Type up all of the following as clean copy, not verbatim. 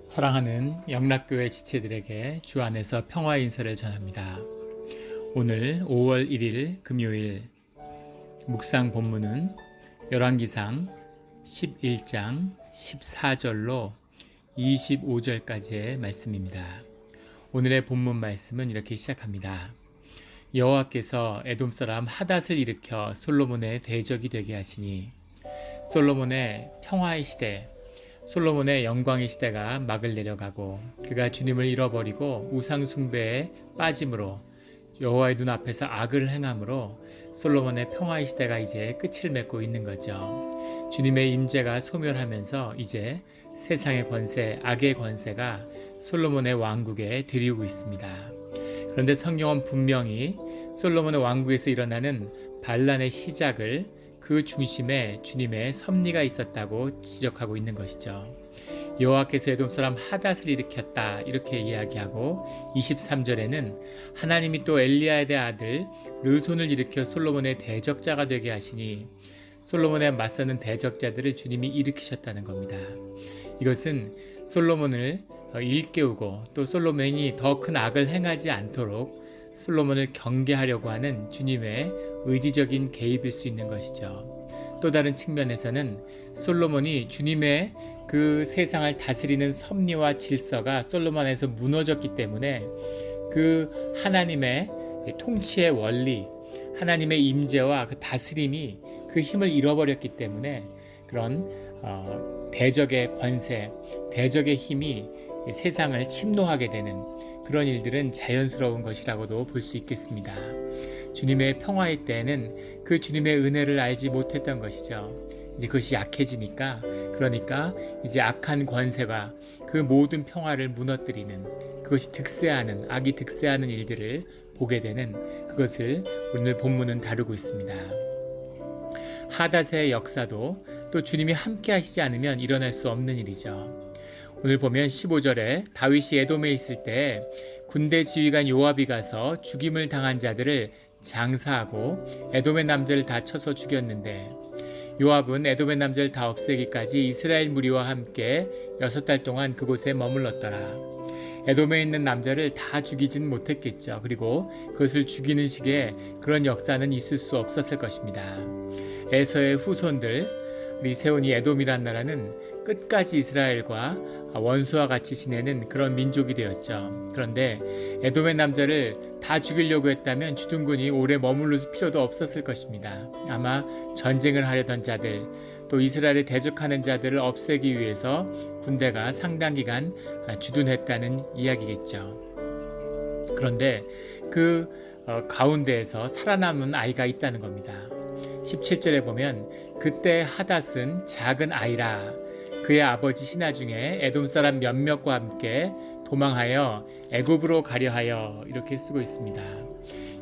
사랑하는 영락교회 지체들에게 주 안에서 평화의 인사를 전합니다. 오늘 5월 1일 금요일 묵상 본문은 열왕기상 11장 14절로 25절까지의 말씀입니다. 오늘의 본문 말씀은 이렇게 시작합니다. 여호와께서 에돔 사람 하닷을 일으켜 솔로몬의 대적이 되게 하시니 솔로몬의 평화의 시대, 솔로몬의 영광의 시대가 막을 내려가고 그가 주님을 잃어버리고 우상 숭배에 빠짐으로 여호와의 눈앞에서 악을 행함으로 솔로몬의 평화의 시대가 이제 끝을 맺고 있는 거죠. 주님의 임재가 소멸하면서 이제 세상의 권세, 악의 권세가 솔로몬의 왕국에 들이우고 있습니다. 그런데 성경은 분명히 솔로몬의 왕국에서 일어나는 반란의 시작을 그 중심에 주님의 섭리가 있었다고 지적하고 있는 것이죠. 여호와께서 에돔 사람 하닷을 일으켰다 이렇게 이야기하고 23절에는 하나님이 또 엘리야의 아들 르손을 일으켜 솔로몬의 대적자가 되게 하시니 솔로몬에 맞서는 대적자들을 주님이 일으키셨다는 겁니다. 이것은 솔로몬을 일깨우고 또 솔로몬이 더 큰 악을 행하지 않도록 솔로몬을 경계하려고 하는 주님의 의지적인 개입일 수 있는 것이죠. 또 다른 측면에서는 솔로몬이 주님의 그 세상을 다스리는 섭리와 질서가 솔로몬 안에서 무너졌기 때문에 그 하나님의 통치의 원리, 하나님의 임재와 그 다스림이 그 힘을 잃어버렸기 때문에 그런 대적의 권세, 대적의 힘이 세상을 침노하게 되는 그런 일들은 자연스러운 것이라고도 볼 수 있겠습니다. 주님의 평화의 때에는 그 주님의 은혜를 알지 못했던 것이죠. 이제 그것이 약해지니까 그러니까 이제 악한 권세가 그 모든 평화를 무너뜨리는 그것이 득세하는 악이 득세하는 일들을 보게 되는 그것을 오늘 본문은 다루고 있습니다. 하닷의 역사도 또 주님이 함께 하시지 않으면 일어날 수 없는 일이죠. 오늘 보면 15절에 다윗이 에돔에 있을 때 군대 지휘관 요압이 가서 죽임을 당한 자들을 장사하고 에돔의 남자를 다 쳐서 죽였는데 요압은 에돔의 남자를 다 없애기까지 이스라엘 무리와 함께 6달 동안 그곳에 머물렀더라. 에돔에 있는 남자를 다 죽이진 못했겠죠. 그리고 그것을 죽이는 식의 그런 역사는 있을 수 없었을 것입니다. 에서의 후손들 리세온이 에돔이란 나라는 끝까지 이스라엘과 원수와 같이 지내는 그런 민족이 되었죠. 그런데 에돔의 남자를 다 죽이려고 했다면 주둔군이 오래 머무를 필요도 없었을 것입니다. 아마 전쟁을 하려던 자들, 또 이스라엘에 대적하는 자들을 없애기 위해서 군대가 상당 기간 주둔했다는 이야기겠죠. 그런데 그 가운데에서 살아남은 아이가 있다는 겁니다. 17절에 보면 그때 하닷은 작은 아이라 그의 아버지 신하 중에 에돔 사람 몇몇과 함께 도망하여 애굽으로 가려 하여 이렇게 쓰고 있습니다.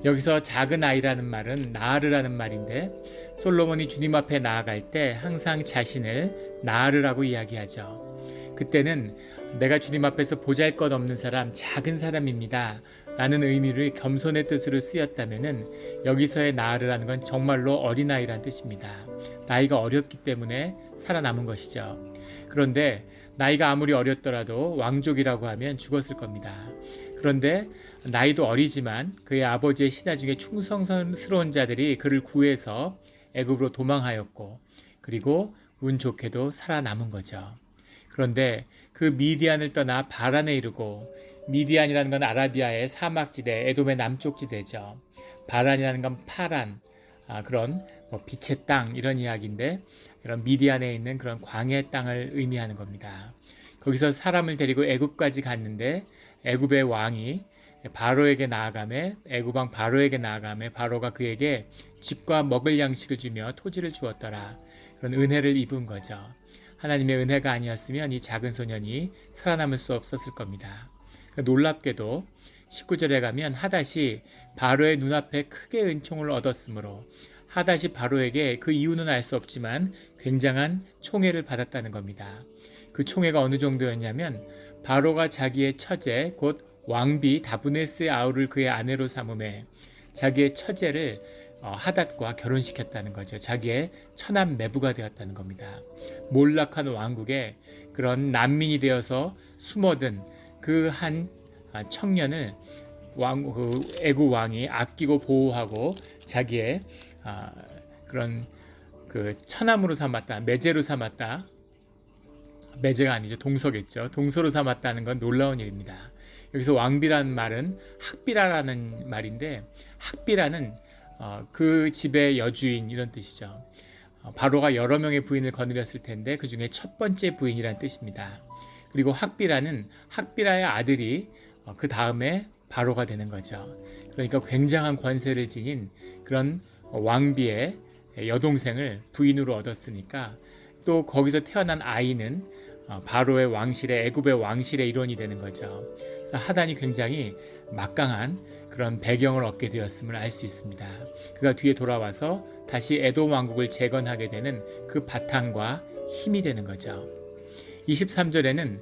여기서 작은 아이라는 말은 나아르라는 말인데 솔로몬이 주님 앞에 나아갈 때 항상 자신을 나아르라고 이야기하죠. 그때는 내가 주님 앞에서 보잘것없는 사람, 작은 사람입니다 라는 의미를 겸손의 뜻으로 쓰였다면 여기서의 나아르라는 건 정말로 어린아이란 뜻입니다. 나이가 어렸기 때문에 살아남은 것이죠. 그런데 나이가 아무리 어렸더라도 왕족이라고 하면 죽었을 겁니다. 그런데 나이도 어리지만 그의 아버지의 신하 중에 충성스러운 자들이 그를 구해서 애굽으로 도망하였고 그리고 운 좋게도 살아남은 거죠. 그런데 그 미디안을 떠나 바란에 이르고 미디안이라는 건 아라비아의 사막지대, 에돔의 남쪽 지대죠. 바란이라는 건 파란, 그런 빛의 땅 이런 이야기인데 이런 미디안에 있는 그런 광야의 땅을 의미하는 겁니다. 거기서 사람을 데리고 애굽까지 갔는데 애굽의 왕이 바로에게 나아가매 애굽 왕 바로에게 나아가매 바로가 그에게 집과 먹을 양식을 주며 토지를 주었더라. 그런 은혜를 입은 거죠. 하나님의 은혜가 아니었으면 이 작은 소년이 살아남을 수 없었을 겁니다. 놀랍게도 19절에 가면 하닷이 바로의 눈앞에 크게 은총을 얻었으므로 하닷이 바로에게 그 이유는 알 수 없지만 굉장한 총애를 받았다는 겁니다. 그 총애가 어느 정도였냐면 바로가 자기의 처제 곧 왕비 다브네스의 아우를 그의 아내로 삼음에 자기의 처제를 하닷과 결혼시켰다는 거죠. 자기의 처남 매부가 되었다는 겁니다. 몰락한 왕국에 그런 난민이 되어서 숨어든 그 한 청년을 그 애국 왕이 아끼고 보호하고 자기의 그런 그 처남으로 삼았다, 매제로 삼았다. 매제가 아니죠, 동서겠죠. 동서로 삼았다는 건 놀라운 일입니다. 여기서 왕비라는 말은 학비라라는 말인데, 학비라는 그 집의 여주인 이런 뜻이죠. 바로가 여러 명의 부인을 거느렸을 텐데 그 중에 첫 번째 부인이란 뜻입니다. 그리고 학비라는 학비라의 아들이 그 다음에 바로가 되는 거죠. 그러니까 굉장한 권세를 지닌 그런 왕비의 여동생을 부인으로 얻었으니까 또 거기서 태어난 아이는 바로의 왕실의, 애굽의 왕실의 일원이 되는 거죠. 그래서 하단이 굉장히 막강한 그런 배경을 얻게 되었음을 알 수 있습니다. 그가 뒤에 돌아와서 다시 에돔 왕국을 재건하게 되는 그 바탕과 힘이 되는 거죠. 23절에는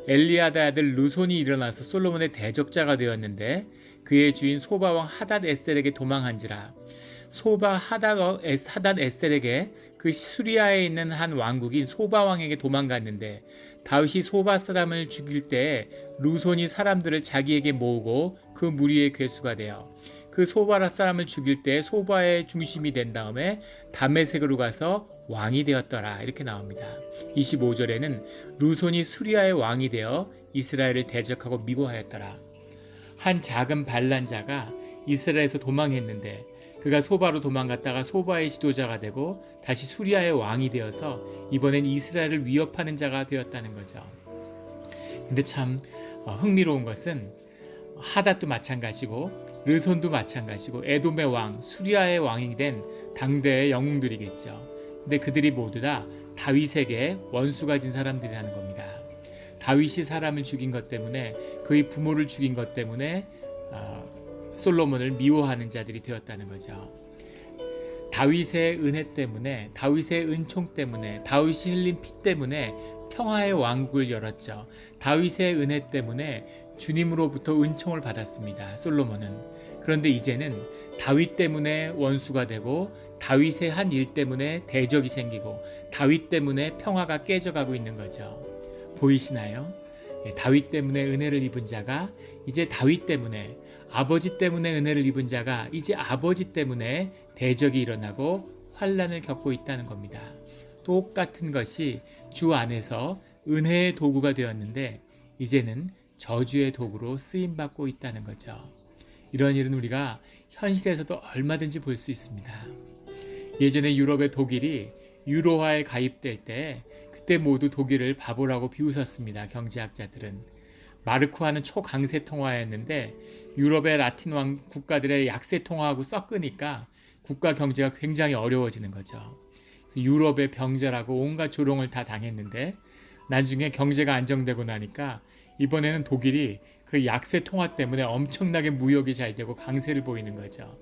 엘리아다의 아들 르손이 일어나서 솔로몬의 대적자가 되었는데 그의 주인 소바왕 하닷 에셀에게 도망한지라. 소바 하닷 에셀에게 그 수리아에 있는 한 왕국인 소바 왕에게 도망갔는데 다윗이 소바 사람을 죽일 때 르손이 사람들을 자기에게 모으고 그 무리의 괴수가 되어 그 소바 사람을 죽일 때 소바의 중심이 된 다음에 다메섹으로 가서 왕이 되었더라. 이렇게 나옵니다. 25절에는 르손이 수리아의 왕이 되어 이스라엘을 대적하고 미고하였더라. 한 작은 반란자가 이스라엘에서 도망했는데 그가 소바로 도망갔다가 소바의 지도자가 되고 다시 수리아의 왕이 되어서 이번엔 이스라엘을 위협하는 자가 되었다는 거죠. 근데 참 흥미로운 것은 하닷도 마찬가지고 르손도 마찬가지고 에돔의 왕, 수리아의 왕이 된 당대의 영웅들이겠죠. 근데 그들이 모두 다 다윗에게 원수가 진 사람들이라는 겁니다. 다윗이 사람을 죽인 것 때문에, 그의 부모를 죽인 것 때문에 솔로몬을 미워하는 자들이 되었다는 거죠. 다윗의 은혜 때문에, 다윗의 은총 때문에, 다윗이 흘린 피 때문에 평화의 왕국을 열었죠. 다윗의 은혜 때문에 주님으로부터 은총을 받았습니다. 솔로몬은. 그런데 이제는 다윗 때문에 원수가 되고 다윗의 한 일 때문에 대적이 생기고 다윗 때문에 평화가 깨져가고 있는 거죠. 보이시나요? 다윗 때문에 은혜를 입은 자가 이제 다윗 때문에, 아버지 때문에 은혜를 입은 자가 이제 아버지 때문에 대적이 일어나고 환난을 겪고 있다는 겁니다. 똑같은 것이 주 안에서 은혜의 도구가 되었는데 이제는 저주의 도구로 쓰임받고 있다는 거죠. 이런 일은 우리가 현실에서도 얼마든지 볼 수 있습니다. 예전에 유럽의 독일이 유로화에 가입될 때 그때 모두 독일을 바보라고 비웃었습니다. 경제학자들은. 마르크화는 초강세 통화였는데 유럽의 라틴 왕 국가들의 약세 통화하고 섞으니까 국가 경제가 굉장히 어려워지는 거죠. 유럽의 병자라고 온갖 조롱을 다 당했는데 나중에 경제가 안정되고 나니까 이번에는 독일이 그 약세 통화 때문에 엄청나게 무역이 잘 되고 강세를 보이는 거죠.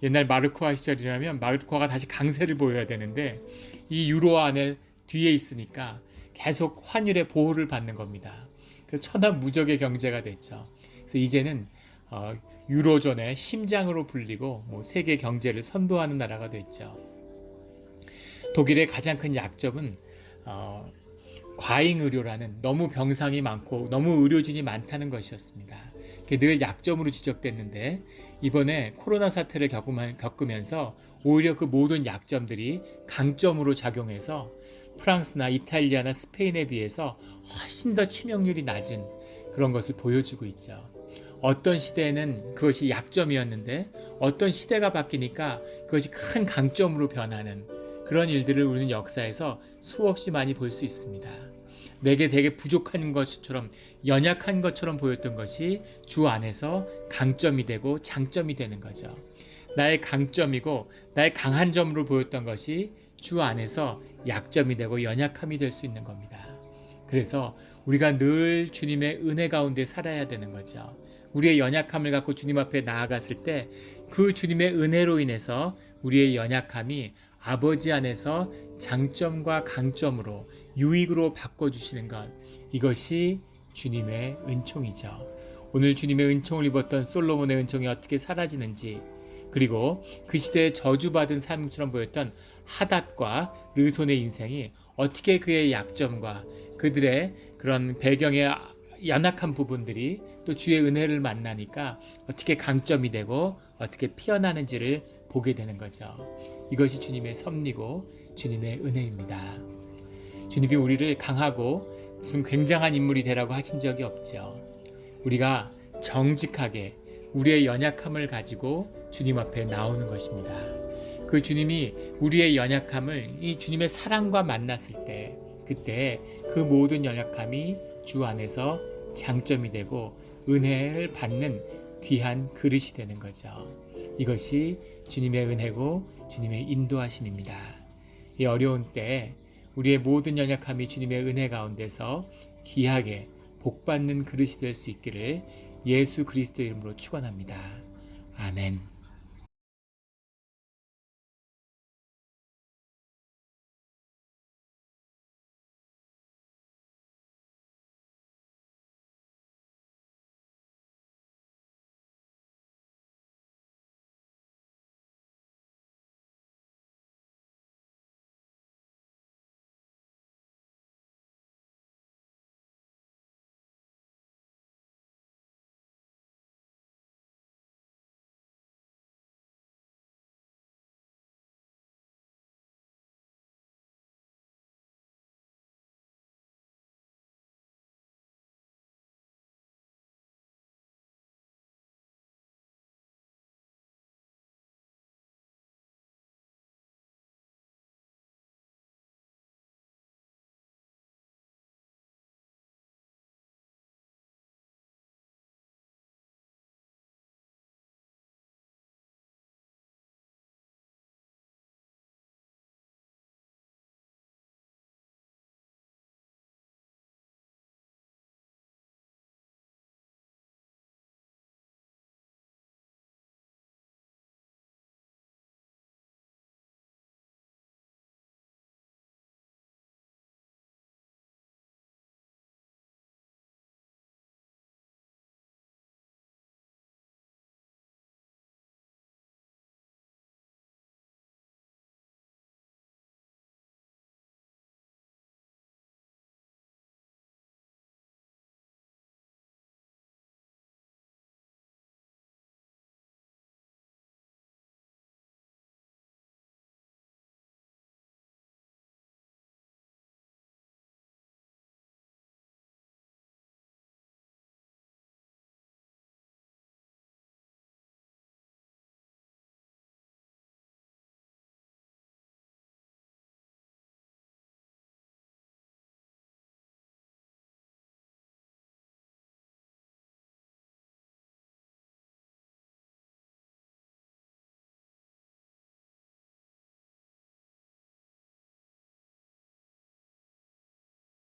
옛날 마르크화 시절이라면 마르크화가 다시 강세를 보여야 되는데 이 유로화 안에 뒤에 있으니까 계속 환율의 보호를 받는 겁니다. 그래서 천하무적의 경제가 됐죠. 그래서 이제는 유로존의 심장으로 불리고 세계 경제를 선도하는 나라가 됐죠. 독일의 가장 큰 약점은 과잉의료라는, 너무 병상이 많고 너무 의료진이 많다는 것이었습니다. 그게 늘 약점으로 지적됐는데 이번에 코로나 사태를 겪으면서 오히려 그 모든 약점들이 강점으로 작용해서 프랑스나 이탈리아나 스페인에 비해서 훨씬 더 치명률이 낮은 그런 것을 보여주고 있죠. 어떤 시대에는 그것이 약점이었는데 어떤 시대가 바뀌니까 그것이 큰 강점으로 변하는 그런 일들을 우리는 역사에서 수없이 많이 볼 수 있습니다. 내게 되게 부족한 것처럼, 연약한 것처럼 보였던 것이 주 안에서 강점이 되고 장점이 되는 거죠. 나의 강점이고 나의 강한 점으로 보였던 것이 주 안에서 약점이 되고 연약함이 될 수 있는 겁니다. 그래서 우리가 늘 주님의 은혜 가운데 살아야 되는 거죠. 우리의 연약함을 갖고 주님 앞에 나아갔을 때 그 주님의 은혜로 인해서 우리의 연약함이 아버지 안에서 장점과 강점으로, 유익으로 바꿔주시는 것, 이것이 주님의 은총이죠. 오늘 주님의 은총을 입었던 솔로몬의 은총이 어떻게 사라지는지, 그리고 그 시대에 저주받은 삶처럼 보였던 하닷과 르손의 인생이 어떻게 그의 약점과 그들의 그런 배경의 연약한 부분들이 또 주의 은혜를 만나니까 어떻게 강점이 되고 어떻게 피어나는지를 보게 되는 거죠. 이것이 주님의 섭리고 주님의 은혜입니다. 주님이 우리를 강하고 무슨 굉장한 인물이 되라고 하신 적이 없죠. 우리가 정직하게 우리의 연약함을 가지고 주님 앞에 나오는 것입니다. 그 주님이 우리의 연약함을 이 주님의 사랑과 만났을 때 그때 그 모든 연약함이 주 안에서 장점이 되고 은혜를 받는 귀한 그릇이 되는 거죠. 이것이 주님의 은혜고 주님의 인도하심입니다. 이 어려운 때 우리의 모든 연약함이 주님의 은혜 가운데서 귀하게 복받는 그릇이 될 수 있기를 예수 그리스도 이름으로 축원합니다. 아멘.